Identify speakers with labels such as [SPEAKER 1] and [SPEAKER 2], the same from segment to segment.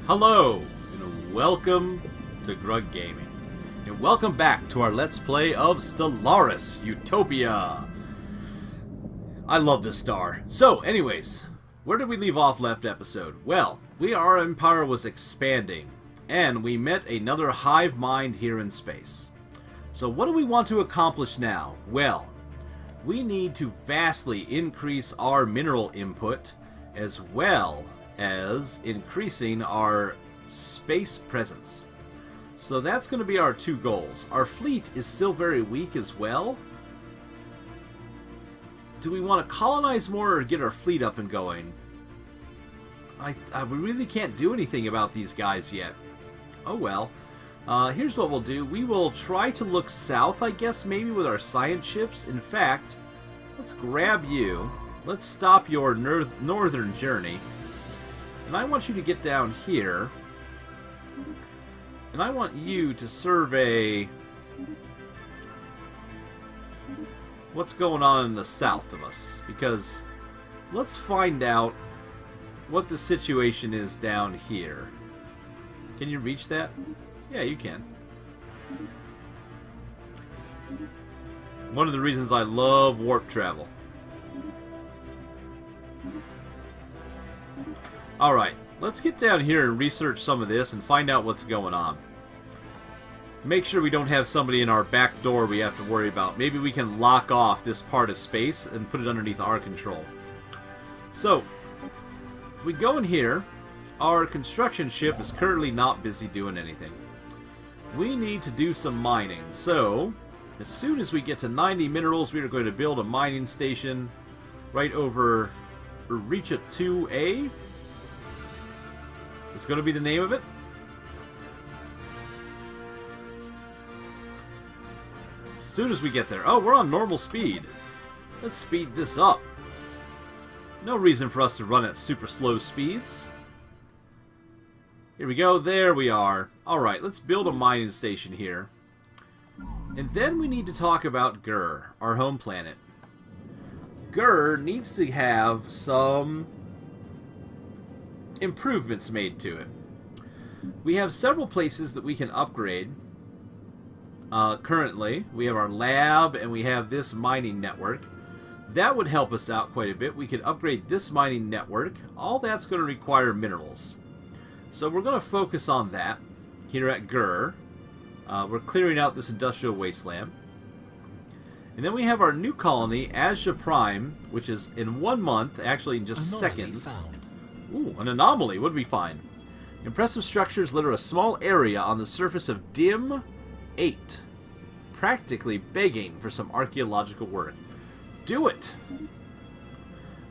[SPEAKER 1] Hello, and welcome to Grug Gaming. And welcome back to our Let's Play of Stellaris Utopia. I love this star. So, anyways, where did we leave off last episode? Well, our empire was expanding, and we met another hive mind here in space. So what do we want to accomplish now? Well, we need to vastly increase our mineral input, as well as increasing our space presence. So that's going to be our two goals. Our fleet is still very weak as well. Do we want to colonize more or get our fleet up and going? We really can't do anything about these guys yet. Oh well. Here's what we'll do. We will try to look south, I guess, maybe with our science ships. In fact, let's grab you. Let's stop your northern journey. And I want you to get down here. And I want you to survey what's going on in the south of us. Because let's find out what the situation is down here. Can you reach that? Yeah, you can. One of the reasons I love warp travel. Alright, let's get down here and research some of this and find out what's going on. Make sure we don't have somebody in our back door we have to worry about. Maybe we can lock off this part of space and put it underneath our control. So, if we go in here, our construction ship is currently not busy doing anything. We need to do some mining. So, as soon as we get to 90 minerals, we are going to build a mining station right over Reach 2A. It's going to be the name of it. As soon as we get there. Oh, we're on normal speed. Let's speed this up. No reason for us to run at super slow speeds. Here we go. There we are. Alright, let's build a mining station here. And then we need to talk about Gur, our home planet. Gur needs to have some improvements made to it. We have several places that we can upgrade. Currently, we have our lab and we have this mining network. That would help us out quite a bit. We could upgrade this mining network. All that's going to require minerals. So we're going to focus on that here at Gur. We're clearing out this industrial wasteland. And then we have our new colony, Azja Prime, which is in 1 month, actually in just seconds.
[SPEAKER 2] Found.
[SPEAKER 1] Ooh, an anomaly. What did we find? Impressive structures litter a small area on the surface of Dim 8. Practically begging for some archaeological work. Do it!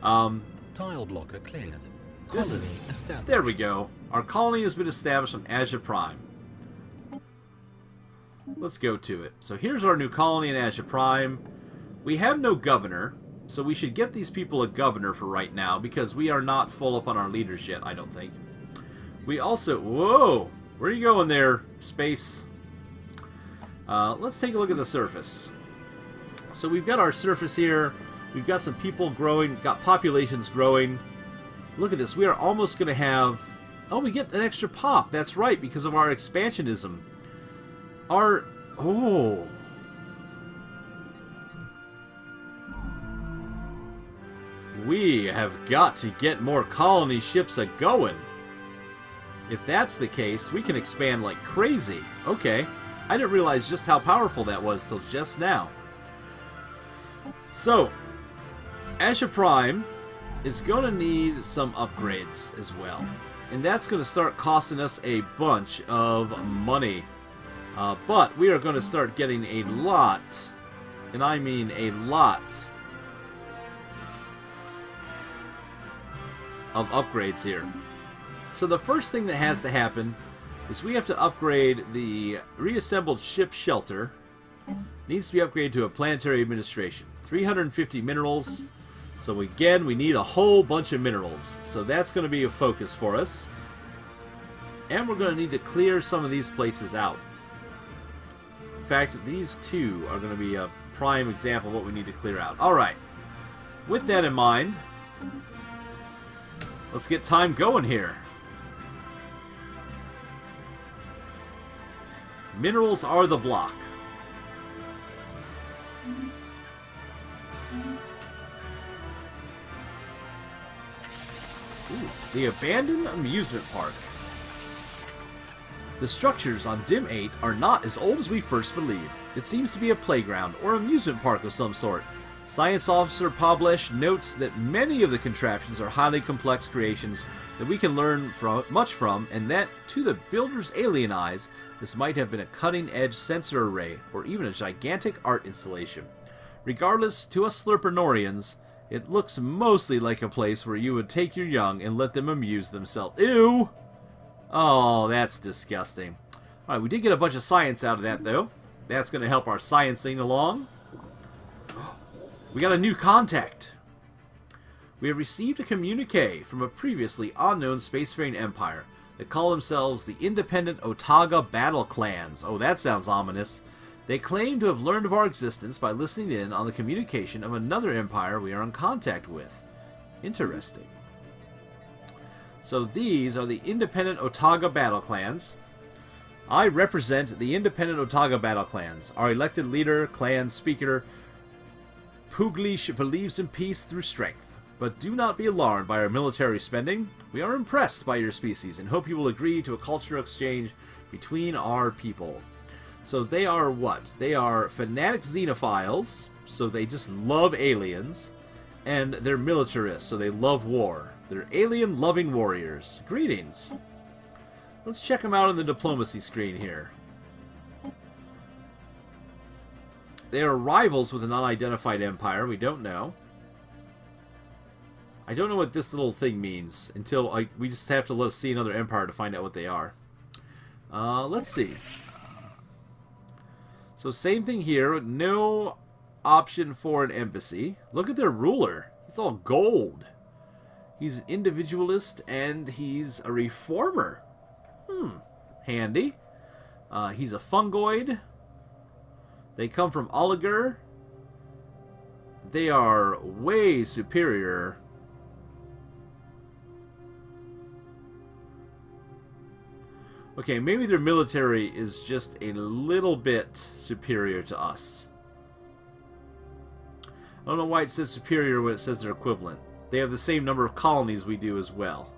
[SPEAKER 2] Tile blocker cleared. Colony established.
[SPEAKER 1] There we go. Our colony has been established on Azja Prime. Let's go to it. So here's our new colony in Azja Prime. We have no governor, so we should get these people a governor for right now, because we are not full up on our leaders yet, I don't think. We also... Whoa! Where are you going there, space? Let's take a look at the surface. So we've got our surface here. We've got some people growing, got populations growing. Look at this. We are almost going to have... Oh, we get an extra pop. That's right, because of our expansionism. Oh. We have got to get more colony ships a-going. If that's the case, we can expand like crazy. Okay. I didn't realize just how powerful that was till just now. So, Azja Prime is going to need some upgrades as well. And that's going to start costing us a bunch of money. But we are going to start getting a lot, and I mean a lot, of upgrades here. So the first thing that has to happen is we have to upgrade the reassembled ship shelter. Needs to be upgraded to a planetary administration. 350 minerals. So again, we need a whole bunch of minerals. So that's going to be a focus for us. And we're going to need to clear some of these places out. In fact, these two are going to be a prime example of what we need to clear out. Alright. With that in mind, let's get time going here. Minerals are the block. Ooh, the abandoned amusement park. The structures on Dim 8 are not as old as we first believed. It seems to be a playground or amusement park of some sort. Science Officer Poblesh notes that many of the contraptions are highly complex creations that we can learn much from, and that, to the builder's alien eyes, this might have been a cutting-edge sensor array or even a gigantic art installation. Regardless, to us Slurpernorians, it looks mostly like a place where you would take your young and let them amuse themselves. Ew! Oh, that's disgusting. Alright, we did get a bunch of science out of that, though. That's going to help our sciencing along. We got a new contact. We have received a communique from a previously unknown spacefaring empire that call themselves the Independent Otaga Battle Clans. Oh, that sounds ominous. They claim to have learned of our existence by listening in on the communication of another empire we are in contact with. Interesting. So these are the Independent Otaga Battle Clans. I represent the Independent Otaga Battle Clans. Our elected leader, clan speaker, Puglish believes in peace through strength. But do not be alarmed by our military spending. We are impressed by your species and hope you will agree to a cultural exchange between our people. So they are what? They are fanatic xenophiles, so they just love aliens. And they're militarists, so they love war. They're alien-loving warriors. Greetings. Let's check them out on the diplomacy screen here. They are rivals with an unidentified empire. We don't know. I don't know what this little thing means until we just have to let's see another empire to find out what they are. Let's see. So same thing here. No option for an embassy. Look at their ruler. It's all gold. He's an individualist and he's a reformer. Handy. He's a fungoid. They come from Oliger. They are way superior. Okay, maybe their military is just a little bit superior to us. I don't know why it says superior when it says they're equivalent. They have the same number of colonies we do as well.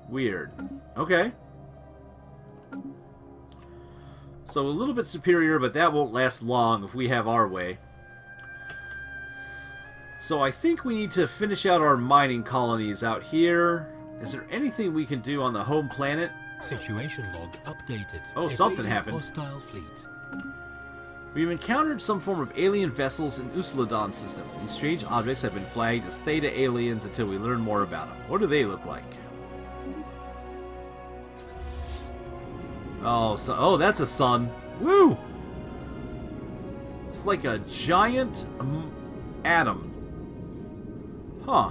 [SPEAKER 1] Weird. Okay. So a little bit superior, but that won't last long if we have our way. So I think we need to finish out our mining colonies out here. Is there anything we can do on the home planet?
[SPEAKER 2] Situation log updated.
[SPEAKER 1] Oh, something happened.
[SPEAKER 2] Hostile fleet.
[SPEAKER 1] We've encountered some form of alien vessels in Usuladon's system. These strange objects have been flagged as Theta aliens until we learn more about them. What do they look like? Oh, that's a sun. Woo! It's like a giant atom. Huh.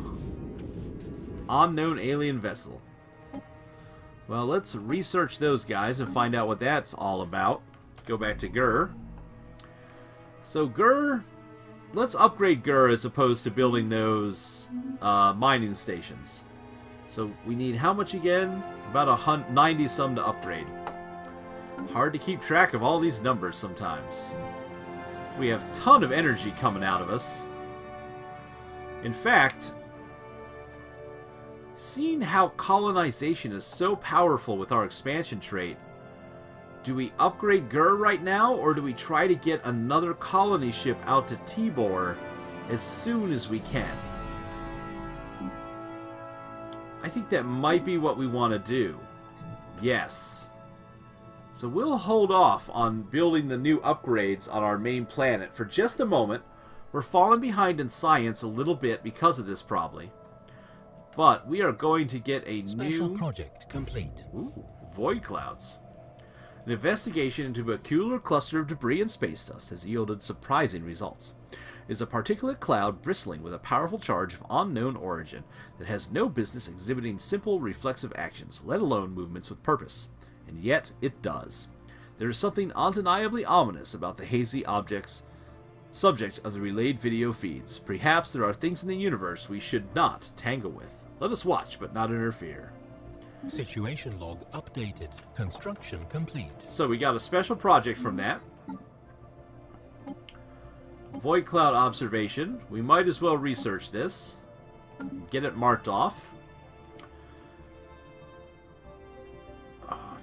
[SPEAKER 1] Unknown alien vessel. Well, let's research those guys and find out what that's all about. Go back to Gur. So Gur, let's upgrade Gur as opposed to building those mining stations. So we need how much again? About 90 some to upgrade. Hard to keep track of all these numbers sometimes. We have a ton of energy coming out of us. In fact, seeing how colonization is so powerful with our expansion trait, do we upgrade Gur right now, or do we try to get another colony ship out to Tibor as soon as we can? I think that might be what we want to do. Yes. So we'll hold off on building the new upgrades on our main planet for just a moment. We're falling behind in science a little bit because of this, probably. But we are going to get a
[SPEAKER 2] Special
[SPEAKER 1] new...
[SPEAKER 2] project complete.
[SPEAKER 1] Ooh, void clouds. An investigation into a peculiar cluster of debris and space dust has yielded surprising results. It is a particulate cloud bristling with a powerful charge of unknown origin that has no business exhibiting simple reflexive actions, let alone movements with purpose. And yet it does. There is something undeniably ominous about the hazy objects subject of the relayed video feeds. Perhaps there are things in the universe we should not tangle with. Let us watch, but not interfere.
[SPEAKER 2] Situation log updated. Construction complete.
[SPEAKER 1] So we got a special project from that. Void cloud observation. We might as well research this. Get it marked off.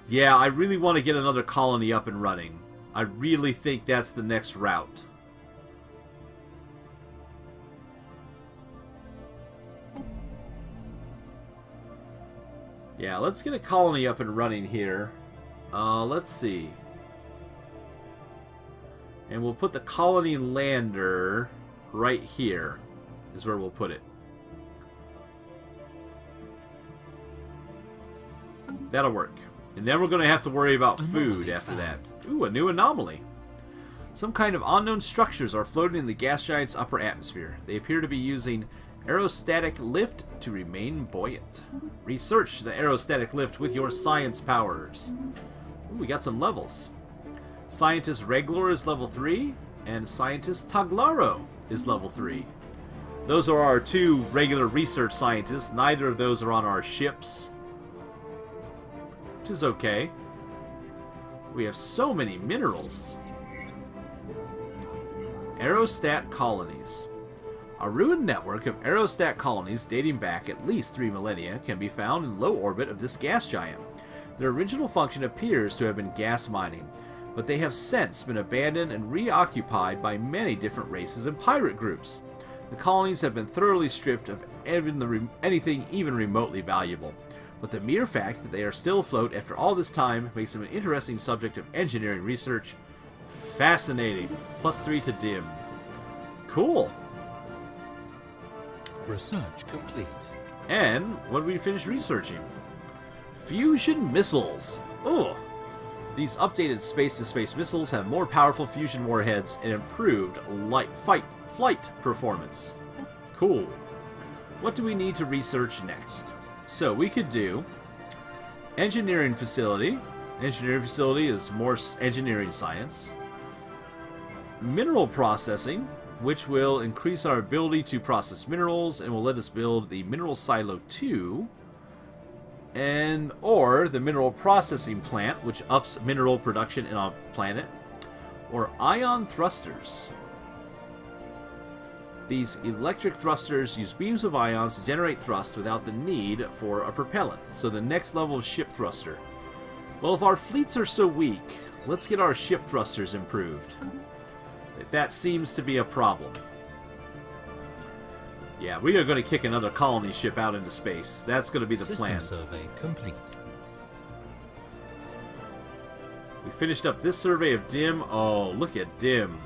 [SPEAKER 1] Yeah, I really want to get another colony up and running. I really think that's the next route. Yeah, let's get a colony up and running here. Let's see. And we'll put the colony lander right here, is where we'll put it. That'll work. And then we're going to have to worry about food after that. Ooh, a new anomaly. Some kind of unknown structures are floating in the gas giant's upper atmosphere. They appear to be using aerostatic lift to remain buoyant. Research the aerostatic lift with your science powers. Ooh, we got some levels. Scientist Reglor is level 3, and Scientist Taglaro is level 3. Those are our two regular research scientists. Neither of those are on our ships, which is okay. We have so many minerals. Aerostat colonies. A ruined network of aerostat colonies dating back at least 3 millennia can be found in low orbit of this gas giant. Their original function appears to have been gas mining, but they have since been abandoned and reoccupied by many different races and pirate groups. The colonies have been thoroughly stripped of anything even remotely valuable, but the mere fact that they are still afloat after all this time makes them an interesting subject of engineering research. Fascinating. +3 to dim. Cool.
[SPEAKER 2] Research complete.
[SPEAKER 1] And what did we finish researching? Fusion missiles. Oh. These updated space-to-space missiles have more powerful fusion warheads and improved flight performance. Cool. What do we need to research next? So we could do engineering facility. Engineering facility is more engineering science. Mineral processing, which will increase our ability to process minerals and will let us build the Mineral Silo 2. Or the mineral processing plant, which ups mineral production in our planet, or ion thrusters. These electric thrusters use beams of ions to generate thrust without the need for a propellant, so the next level of ship thruster. Well, if our fleets are so weak, let's get our ship thrusters improved. If that seems to be a problem. Yeah, we are going to kick another colony ship out into space. That's going to be the plan.
[SPEAKER 2] System survey complete.
[SPEAKER 1] We finished up this survey of Dim. Oh, look at Dim.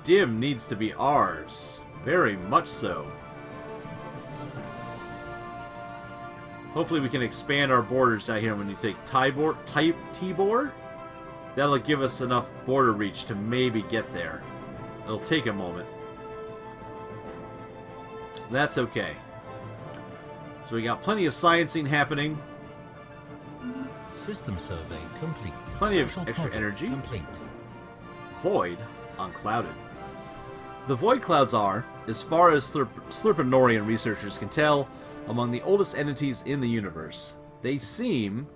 [SPEAKER 1] Dim needs to be ours. Very much so. Hopefully we can expand our borders out here when you take Tibor. That'll give us enough border reach to maybe get there. It'll take a moment. That's okay. So we got plenty of sciencing happening.
[SPEAKER 2] System survey complete.
[SPEAKER 1] Plenty of
[SPEAKER 2] Special
[SPEAKER 1] extra
[SPEAKER 2] project
[SPEAKER 1] energy.
[SPEAKER 2] complete.
[SPEAKER 1] Void unclouded. The void clouds are, as far as Slurpanorian researchers can tell, among the oldest entities in the universe. They seem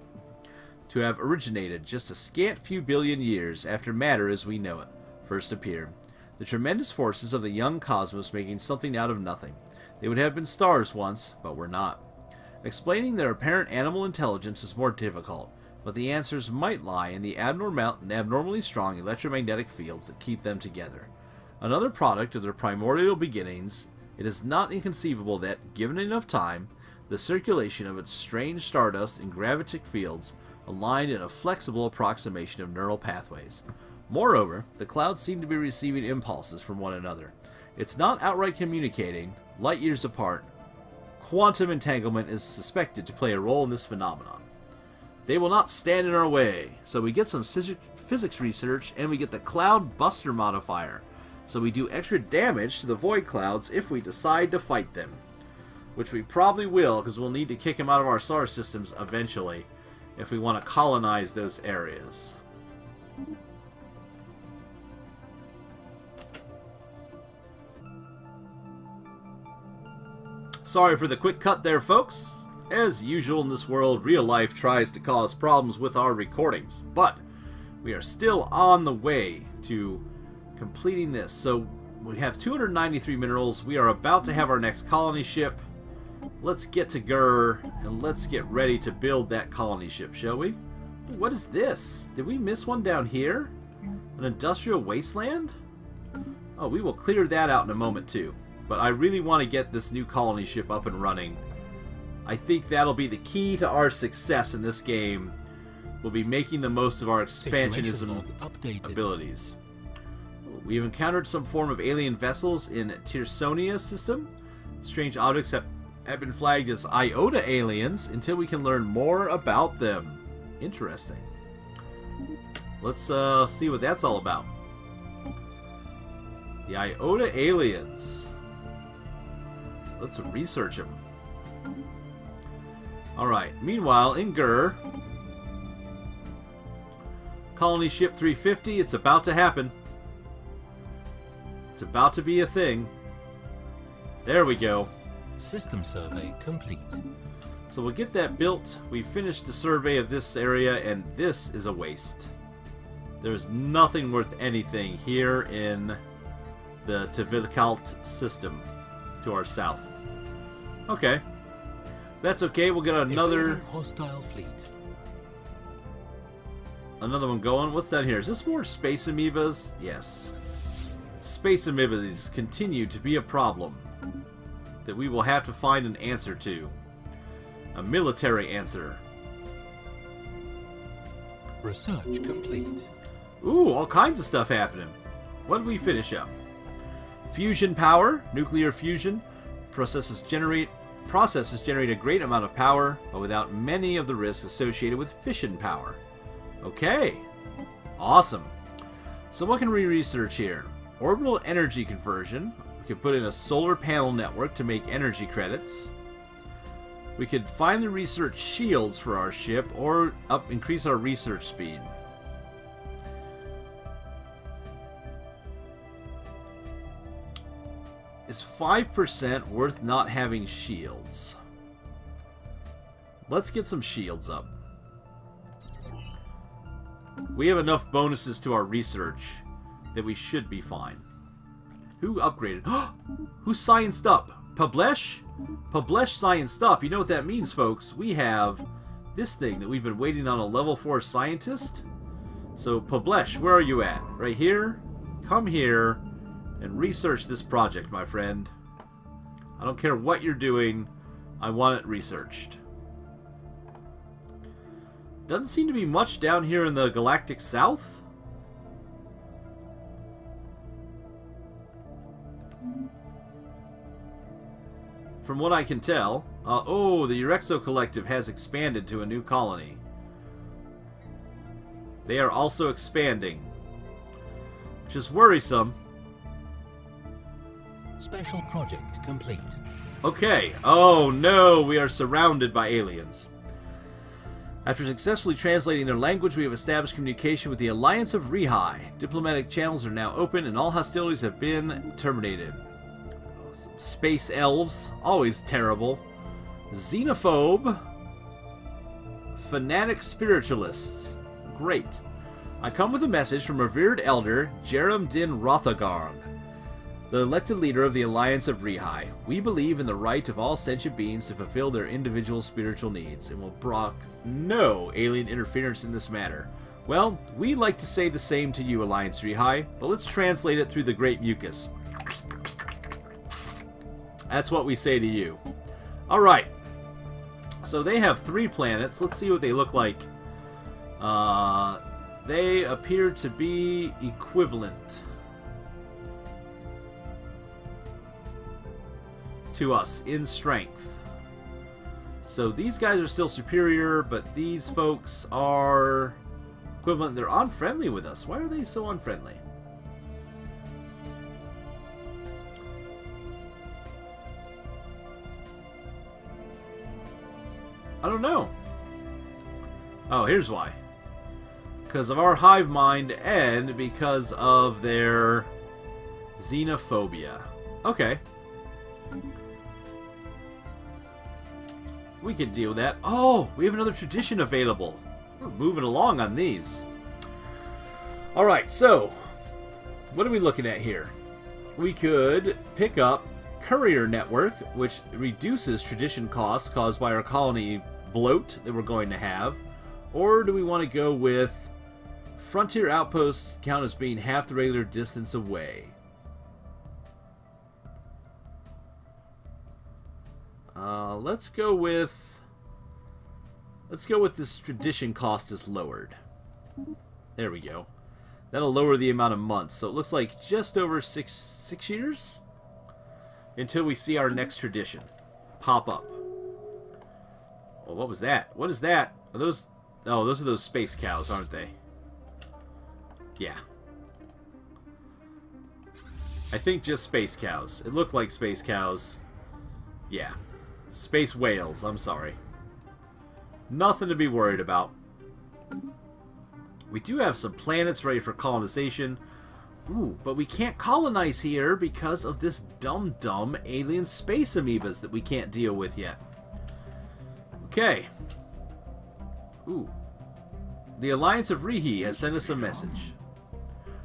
[SPEAKER 1] to have originated just a scant few billion years after matter as we know it first appeared. The tremendous forces of the young cosmos making something out of nothing. They would have been stars once, but were not. Explaining their apparent animal intelligence is more difficult, but the answers might lie in the abnormally strong electromagnetic fields that keep them together. Another product of their primordial beginnings, it is not inconceivable that, given enough time, the circulation of its strange stardust and gravitic fields aligned in a flexible approximation of neural pathways. Moreover, the clouds seem to be receiving impulses from one another. It's not outright communicating, light years apart. Quantum entanglement is suspected to play a role in this phenomenon. They will not stand in our way, so we get some physics research and we get the Cloud Buster modifier. So we do extra damage to the void clouds if we decide to fight them. Which we probably will, because we'll need to kick them out of our solar systems eventually if we want to colonize those areas. Sorry for the quick cut there, folks. As usual in this world, real life tries to cause problems with our recordings, but we are still on the way to completing this. So we have 293 minerals. We are about to have our next colony ship. Let's get to Gur and let's get ready to build that colony ship, shall we? What is this? Did we miss one down here? An industrial wasteland? Oh, we will clear that out in a moment too. But I really want to get this new colony ship up and running. I think that'll be the key to our success in this game. We'll be making the most of our expansionism abilities. We've encountered some form of alien vessels in Tirsonia system. Strange objects have been flagged as Iota aliens until we can learn more about them. Interesting. Let's see what that's all about. The Iota aliens. Let's research them. Alright, meanwhile, in Gur, colony ship 350, it's about to happen. It's about to be a thing. There we go.
[SPEAKER 2] System survey complete.
[SPEAKER 1] So we'll get that built. We finished the survey of this area, and this is a waste. There's nothing worth anything here in the Tvilkalt system to our south. Okay. That's okay. We'll get another
[SPEAKER 2] hostile fleet.
[SPEAKER 1] Another one going. What's that here? Is this more space amoebas? Yes. Space amoebas continue to be a problem that we will have to find an answer to. A military answer.
[SPEAKER 2] Research complete.
[SPEAKER 1] Ooh, all kinds of stuff happening. What did we finish up? Fusion power, nuclear fusion. Processes generate a great amount of power, but without many of the risks associated with fission power. Okay. Awesome. So what can we research here? Orbital energy conversion. We could put in a solar panel network to make energy credits. We could finally research shields for our ship or increase our research speed. Is 5% worth not having shields? Let's get some shields up. We have enough bonuses to our research that we should be fine. Who upgraded? Who scienced up? Pablesh? Pablesh scienced up. You know what that means, folks. We have this thing that we've been waiting on, a level 4 scientist. So, Pablesh, where are you at? Right here? Come here and research this project, my friend. I don't care what you're doing. I want it researched. Doesn't seem to be much down here in the galactic south. From what I can tell. Oh, the Urexo Collective has expanded to a new colony. They are also expanding, which is worrisome.
[SPEAKER 2] Special project complete.
[SPEAKER 1] Okay. Oh no, we are surrounded by aliens. After successfully translating their language, we have established communication with the Alliance of Rehai. Diplomatic channels are now open and all hostilities have been terminated. Space elves, always terrible. Xenophobe. Fanatic spiritualists. Great. I come with a message from revered elder Jerem Din Rothagarg, the elected leader of the Alliance of Rehai. We believe in the right of all sentient beings to fulfill their individual spiritual needs, and will brook no alien interference in this matter. Well, we like to say the same to you, Alliance Rehai, but let's translate it through the Great Mucus. That's what we say to you. Alright. So they have 3 planets. Let's see what they look like. They appear to be equivalent to us in strength. So these guys are still superior, but these folks are equivalent. They're unfriendly with us. Why are they so unfriendly? I don't know. Oh, here's why. Because of our hive mind and because of their xenophobia. Okay. We can deal with that. Oh, we have another tradition available. We're moving along on these. Alright, so, what are we looking at here? We could pick up Courier Network, which reduces tradition costs caused by our colony bloat that we're going to have. Or do we want to go with Frontier Outposts count as being half the regular distance away? Let's go with this tradition cost is lowered. There we go. That'll lower the amount of months. So it looks like just over six years until we see our next tradition pop up. Well, what was that? What is that? Are those? Oh, those are those space cows, aren't they? Yeah. I think just space cows. It looked like space cows. Yeah. Space whales, I'm sorry. Nothing to be worried about. We do have some planets ready for colonization. Ooh, but we can't colonize here because of this dumb alien space amoebas that we can't deal with yet. Okay. Ooh. The Alliance of Rihi has sent us a message.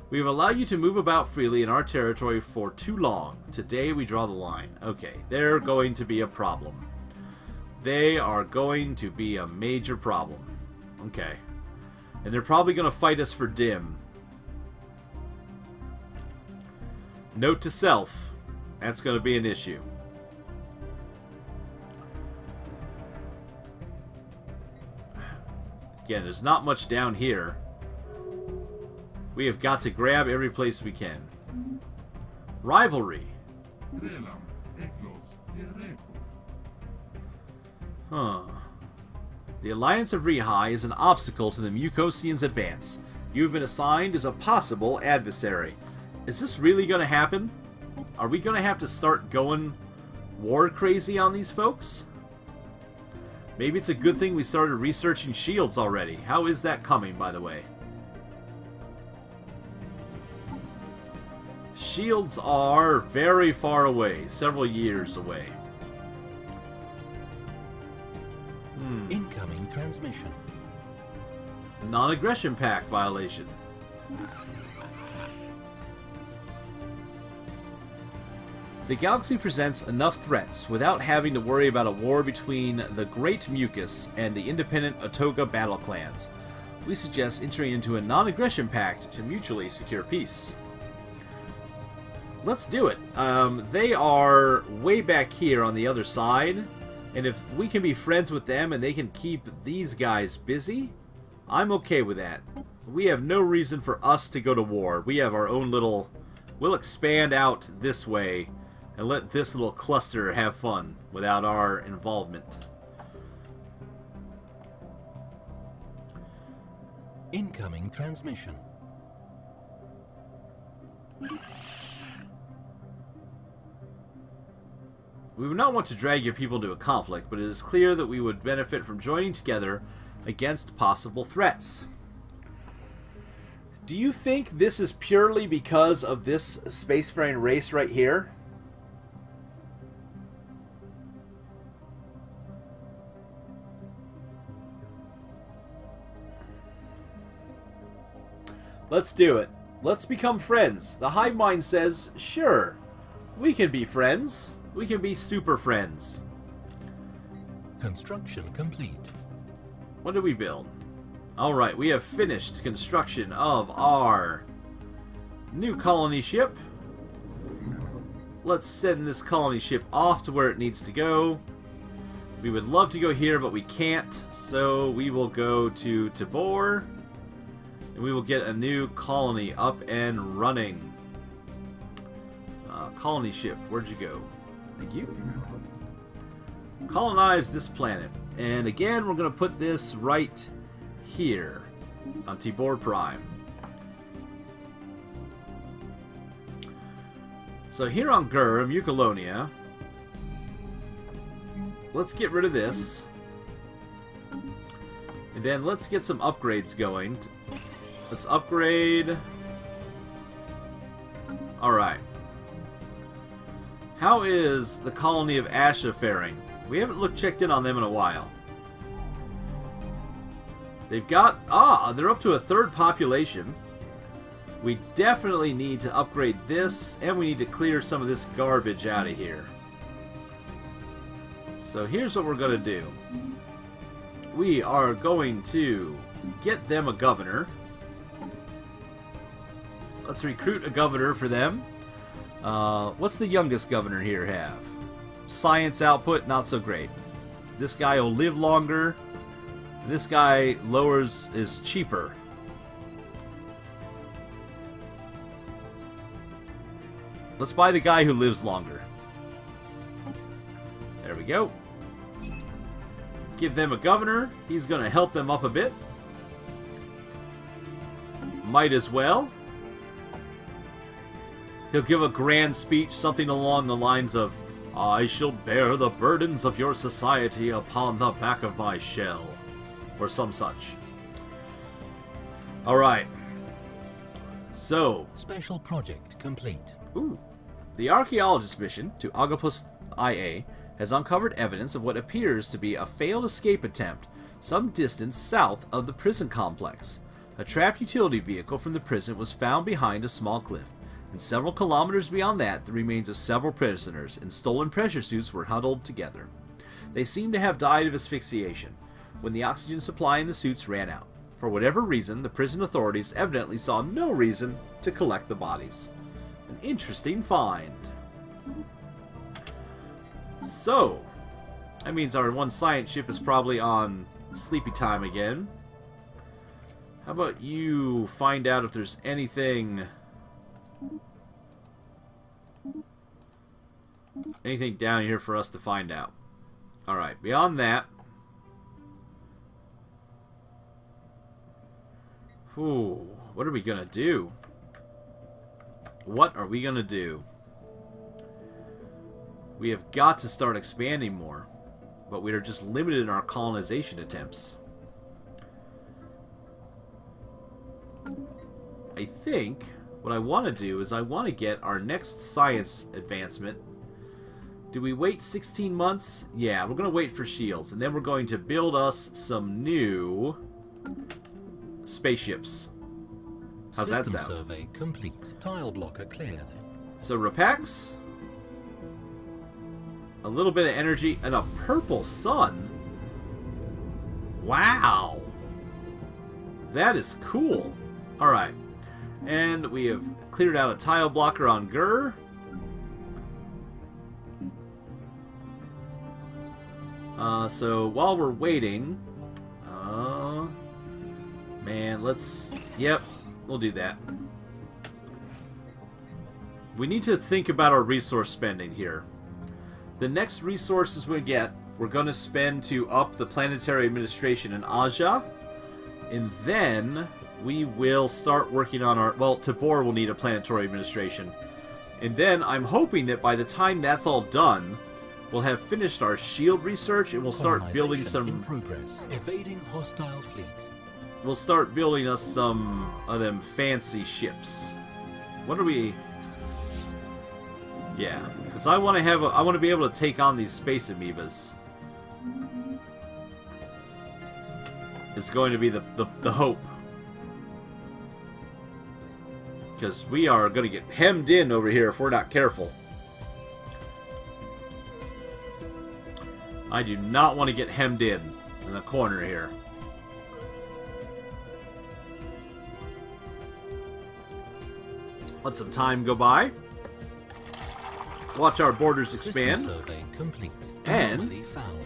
[SPEAKER 1] We have allowed you to move about freely in our territory for too long. Today we draw the line. Okay, they're going to be a problem. They are going to be a major problem. Okay. And they're probably going to fight us for Dim. Note to self, that's going to be an issue. Again, there's not much down here. We have got to grab every place we can. Rivalry. Huh. The Alliance of Rihai is an obstacle to the Mucosians' advance. You have been assigned as a possible adversary. Is this really going to happen? Are we going to have to start going war crazy on these folks? Maybe it's a good thing we started researching shields already. How is that coming, by the way? Shields are very far away, several years away.
[SPEAKER 2] Incoming transmission.
[SPEAKER 1] Non-aggression pact violation. The galaxy presents enough threats without having to worry about a war between the Great Mucus and the independent Otoga battle clans. We suggest entering into a non-aggression pact to mutually secure peace. Let's do it. They are way back here on the other side, and if we can be friends with them and they can keep these guys busy, I'm okay with that. We have no reason for us to go to war. We have our own little... We'll expand out this way and let this little cluster have fun without our involvement.
[SPEAKER 2] Incoming transmission.
[SPEAKER 1] We would not want to drag your people into a conflict, but it is clear that we would benefit from joining together against possible threats. Do you think this is purely because of this spacefaring race right here? Let's do it. Let's become friends. The hive mind says, sure, we can be friends. We can be super friends.
[SPEAKER 2] Construction complete.
[SPEAKER 1] What did we build? Alright, we have finished construction of our new colony ship. Let's send this colony ship off to where it needs to go. We would love to go here, but we can't. So we will go to Tabor. And we will get a new colony up and running. Colony ship, where'd you go? Thank you. Colonize this planet. And again, we're going to put this right here on Tibor Prime. So here on Gur, Mucolonia, let's get rid of this. And then let's get some upgrades going. Let's upgrade. Alright. How is the colony of Asha faring? We haven't checked in on them in a while. They've got... they're up to a third population. We definitely need to upgrade this, and we need to clear some of this garbage out of here. So here's what we're going to do. We are going to get them a governor. Let's recruit a governor for them. What's the youngest governor here have? Science output, not so great. This guy will live longer. This guy is cheaper. Let's buy the guy who lives longer. There we go. Give them a governor. He's going to help them up a bit. Might as well. He'll give a grand speech, something along the lines of, "I shall bear the burdens of your society upon the back of my shell." Or some such. Alright. So.
[SPEAKER 2] Special project complete.
[SPEAKER 1] Ooh. The archaeologist mission to Agapus IA has uncovered evidence of what appears to be a failed escape attempt some distance south of the prison complex. A trapped utility vehicle from the prison was found behind a small cliff, and several kilometers beyond that, the remains of several prisoners in stolen pressure suits were huddled together. They seem to have died of asphyxiation when the oxygen supply in the suits ran out. For whatever reason, the prison authorities evidently saw no reason to collect the bodies. An interesting find. So, that means our one science ship is probably on sleepy time again. How about you find out if there's anything down here for us to find out. Alright, beyond that. Ooh, what are we gonna do? What are we gonna do? We have got to start expanding more, but we are just limited in our colonization attempts. I think what I want to do is I want to get our next science advancement. Do we wait 16 months? Yeah, we're going to wait for shields, and then we're going to build us some new spaceships. How's that sound?
[SPEAKER 2] System survey complete. Tile blocker cleared.
[SPEAKER 1] So Rapax, a little bit of energy, and a purple sun. Wow, that is cool. All right, and we have cleared out a tile blocker on Gur. So while we're waiting, man, yep, we'll do that. We need to think about our resource spending here. The next resources we get, we're going to spend to up the planetary administration in Aja, and then we will start working on our... Well, Tabor will need a planetary administration. And then I'm hoping that by the time that's all done, we'll have finished our shield research and we'll start building some...
[SPEAKER 2] in progress. Evading hostile fleet.
[SPEAKER 1] We'll start building us some of them fancy ships. What are we... Yeah, because I want to be able to take on these space amoebas. It's going to be the hope. Because we are going to get hemmed in over here if we're not careful. I do not want to get hemmed in the corner here. Let some time go by. Watch our borders expand.
[SPEAKER 2] System survey complete.
[SPEAKER 1] And
[SPEAKER 2] Anomaly found.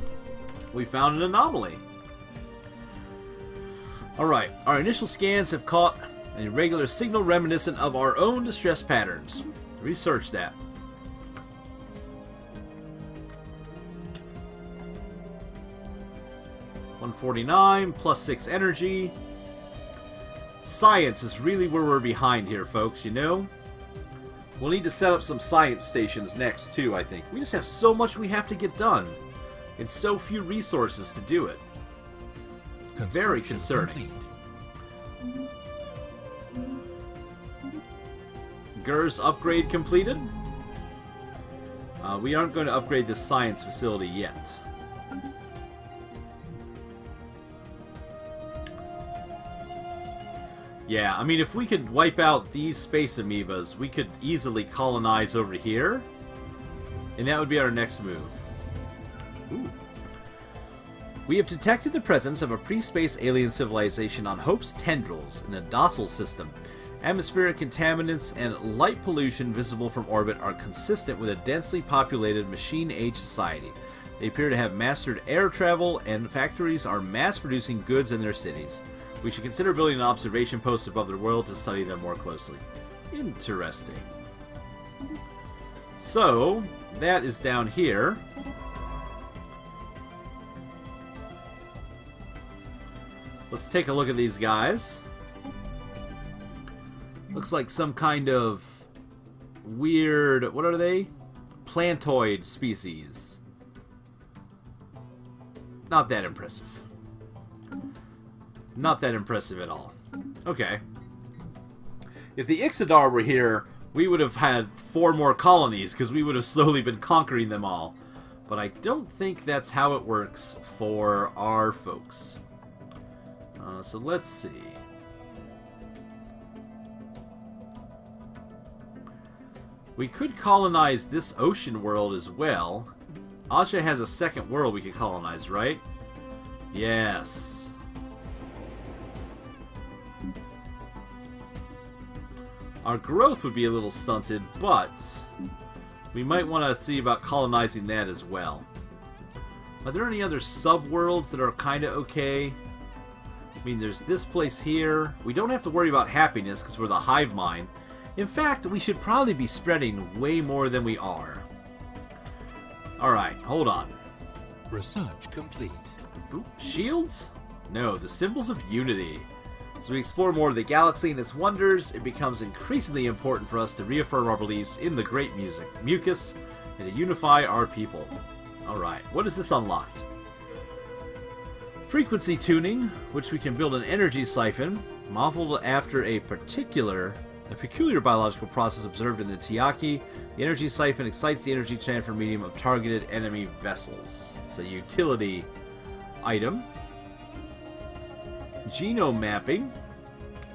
[SPEAKER 1] We found an anomaly. Alright, our initial scans have caught an irregular signal reminiscent of our own distress patterns. Research that. $149 plus 6 energy. Science is really where we're behind here, folks, you know? We'll need to set up some science stations next, too, I think. We just have so much we have to get done, and so few resources to do it. Very concerning.
[SPEAKER 2] Complete.
[SPEAKER 1] Gur's upgrade completed. We aren't going to upgrade this science facility yet. Yeah, I mean, if we could wipe out these space amoebas, we could easily colonize over here. And that would be our next move. Ooh. We have detected the presence of a pre-space alien civilization on Hope's tendrils in the Docile system. Atmospheric contaminants and light pollution visible from orbit are consistent with a densely populated machine-age society. They appear to have mastered air travel, and factories are mass-producing goods in their cities. We should consider building an observation post above their world to study them more closely. Interesting. So, that is down here. Let's take a look at these guys. Looks like some kind of weird... what are they? Plantoid species. Not that impressive. Not that impressive at all. Okay. If the Ixodar were here, we would have had 4 more colonies, because we would have slowly been conquering them all. But I don't think that's how it works for our folks. So let's see. We could colonize this ocean world as well. Asha has a second world we could colonize, right? Yes. Our growth would be a little stunted, but we might want to see about colonizing that as well. Are there any other sub-worlds that are kind of okay? I mean, there's this place here. We don't have to worry about happiness because we're the hive mind. In fact, we should probably be spreading way more than we are. Alright, hold on.
[SPEAKER 2] Research complete.
[SPEAKER 1] Ooh, shields? No, the symbols of unity. As we explore more of the galaxy and its wonders, it becomes increasingly important for us to reaffirm our beliefs in the Great Mucus and to unify our people. Alright, what is this unlocked? Frequency tuning, which we can build an energy siphon, modeled after a peculiar biological process observed in the Tiaki. The energy siphon excites the energy transfer medium of targeted enemy vessels. It's a utility item. Genome mapping.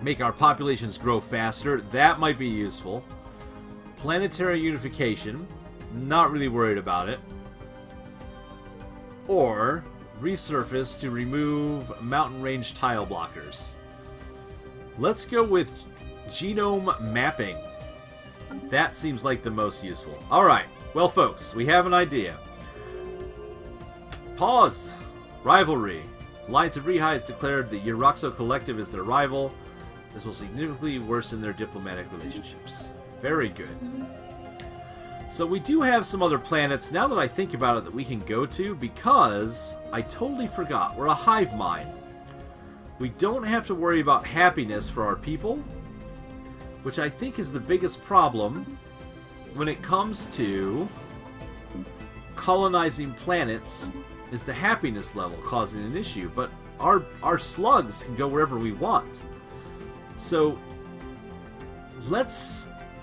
[SPEAKER 1] Make our populations grow faster. That might be useful. Planetary unification. Not really worried about it. Or resurface to remove mountain range tile blockers. Let's go with genome mapping. That seems like the most useful. Alright, well folks, we have an idea. Pause. Rivalry. Alliance of Rehi has declared the Uraxo Collective is their rival. This will significantly worsen their diplomatic relationships. Very good. So we do have some other planets, now that I think about it, that we can go to, because I totally forgot. We're a hive mind. We don't have to worry about happiness for our people, which I think is the biggest problem when it comes to colonizing planets, is the happiness level causing an issue. But our slugs can go wherever we want. So let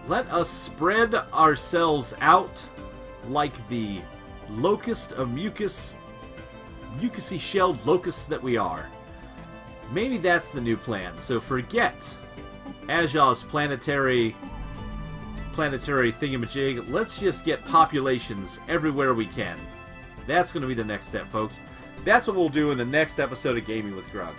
[SPEAKER 1] us spread ourselves out like the locust of mucusy shelled locusts that we are. Maybe that's the new plan. So forget Ajah's planetary thingamajig. Let's just get populations everywhere we can. That's going to be the next step, folks. That's what we'll do in the next episode of Gaming with Grug.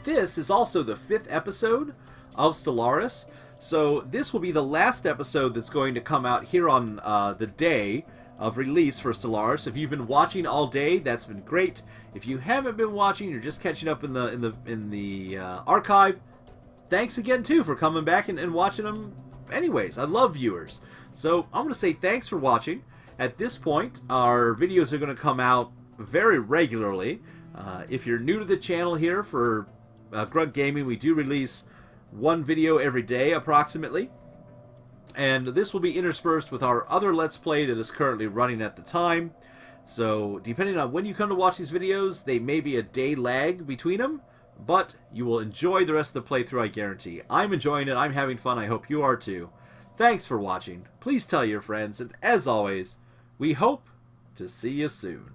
[SPEAKER 1] This is also the 5th episode of Stellaris. So this will be the last episode that's going to come out here on the day of release for Stellaris. If you've been watching all day, that's been great. If you haven't been watching, you're just catching up in the archive. Thanks again too for coming back and watching them. Anyways, I love viewers. So I'm going to say thanks for watching. At this point, our videos are going to come out very regularly. If you're new to the channel here for Grug Gaming, we do release one video every day approximately. And this will be interspersed with our other Let's Play that is currently running at the time. So depending on when you come to watch these videos, they may be a day lag between them, but you will enjoy the rest of the playthrough, I guarantee. I'm enjoying it. I'm having fun. I hope you are too. Thanks for watching. Please tell your friends, and as always, we hope to see you soon.